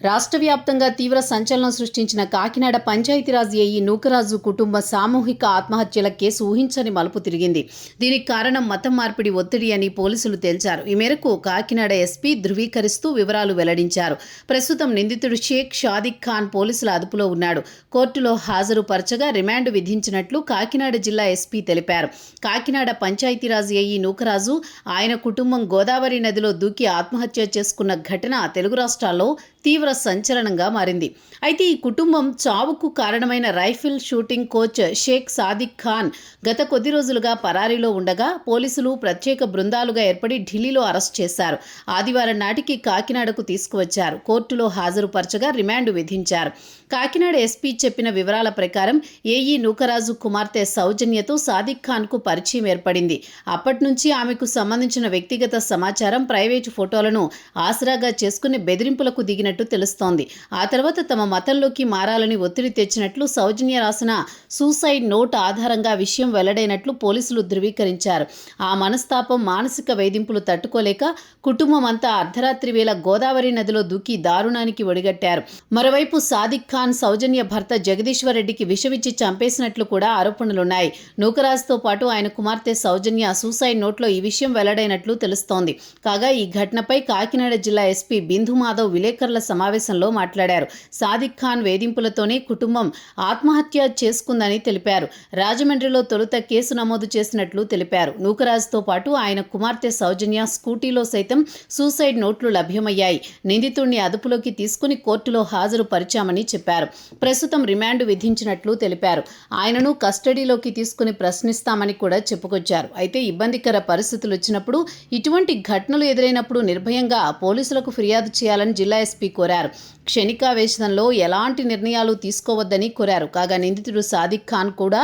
రాష్ట్ర వ్యాప్తంగా తీవ్ర సంచలనం సృష్టించిన కాకినాడ పంచాయతీరాజ్ ఏఈ నూకరాజు కుటుంబ సామూహిక ఆత్మహత్యల కేసు ఊహించని మలుపు తిరిగింది. దీనికి కారణం మతం మార్పిడి ఒత్తిడి అని పోలీసులు తేల్చారు. ఈ మేరకు కాకినాడ ఎస్పీ ధృవీకరిస్తూ వివరాలు వెల్లడించారు. ప్రస్తుతం నిందితుడు షేక్ షాదిక్ ఖాన్ పోలీసుల అదుపులో ఉన్నాడు. కోర్టులో హాజరుపరచగా రిమాండ్ విధించినట్లు కాకినాడ జిల్లా ఎస్పీ తెలిపారు. కాకినాడ పంచాయతీరాజ్ ఏఈ నూకరాజు, ఆయన కుటుంబం గోదావరి నదిలో దూకి ఆత్మహత్య చేసుకున్న ఘటన తెలుగు రాష్ట్రాల్లో తీవ్ర సంచలనంగా మారింది. అయితే ఈ కుటుంబం చావుకు కారణమైన rifle shooting coach Sheikh Sadiq Khan గత కొద్ది రోజులుగా పరారీలో ఉండగా పోలీసులు ప్రత్యేక బృందాలుగా ఏర్పడి ఢిల్లీలో అరెస్ట్ చేశారు. ఆదివారం నాటికి కాకినాడకు తీసుకువచ్చారు. కోర్టులో హాజరుపరచగా రిమాండ్ విధించారు. కాకినాడ ఎస్పీ చెప్పిన వివరాల ప్రకారం ఏఈ నూకరాజు కుమార్తె సౌజన్యతో సాదిక్ ఖాన్కు పరిచయం ఏర్పడింది. అప్పటి నుంచి ఆమెకు సంబంధించిన వ్యక్తిగత సమాచారం, ప్రైవేటు ఫోటోలను ఆసరాగా చేసుకుని బెదిరింపులకు దిగినట్టు తెలుస్తోంది. ఆ తర్వాత తమ మతంలోకి మారాలని ఒత్తిడి తెచ్చినట్లు సౌజన్య రాసిన సూసైడ్ నోట్ ఆధారంగా విషయం వెల్లడైనట్లు పోలీసులు ధృవీకరించారు. ఆ మనస్తాపం, మానసిక వేధింపులు తట్టుకోలేక కుటుంబం అంతా అర్ధరాత్రి వేళ గోదావరి నదిలో దూకి దారుణానికి ఒడిగట్టారు. మరోవైపు సాదిక్ ఖాన్ సౌజన్య భర్త జగదీశ్వర్ రెడ్డికి విషమిచ్చి చంపేసినట్లు కూడా ఆరోపణలున్నాయి. నూకరాజుతో పాటు ఆయన కుమార్తె సౌజన్య సూసైడ్ నోట్లో ఈ విషయం వెల్లడైనట్లు తెలుస్తోంది. కాగా ఈ ఘటనపై కాకినాడ జిల్లా ఎస్పీ బిందు మాధవ్ విలేకరుల సమావేశంలో మాట్లాడారు. సాదిక్ ఖాన్ వేధింపులతోనే కుటుంబం ఆత్మహత్య చేసుకుందని తెలిపారు. రాజమండ్రిలో తొలుత కేసు నమోదు చేసినట్లు తెలిపారు. నూకరాజుతో పాటు ఆయన కుమార్తె సౌజన్య స్కూటీలో సైతం సూసైడ్ నోట్లు లభ్యమయ్యాయి. నిందితుడిని అదుపులోకి తీసుకుని కోర్టులో హాజరు పరిచామని చెప్పారు. ప్రస్తుతం రిమాండ్ విధించినట్లు తెలిపారు. ఆయనను కస్టడీలోకి తీసుకుని ప్రశ్నిస్తామని కూడా చెప్పుకొచ్చారు. అయితే ఇబ్బందికర పరిస్థితులు వచ్చినప్పుడు, ఇటువంటి ఘటనలు ఎదురైనప్పుడు నిర్భయంగా పోలీసులకు ఫిర్యాదు చేయాలని జిల్లా ఎస్పీ కోరారు. క్షణికావేశంలో ఎలాంటి నిర్ణయాలు తీసుకోవద్దని కోరారు. కాగా నిందితుడు సాదిక్ ఖాన్ కూడా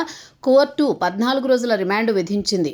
కోర్టు 14 రోజుల రిమాండ్ విధించింది.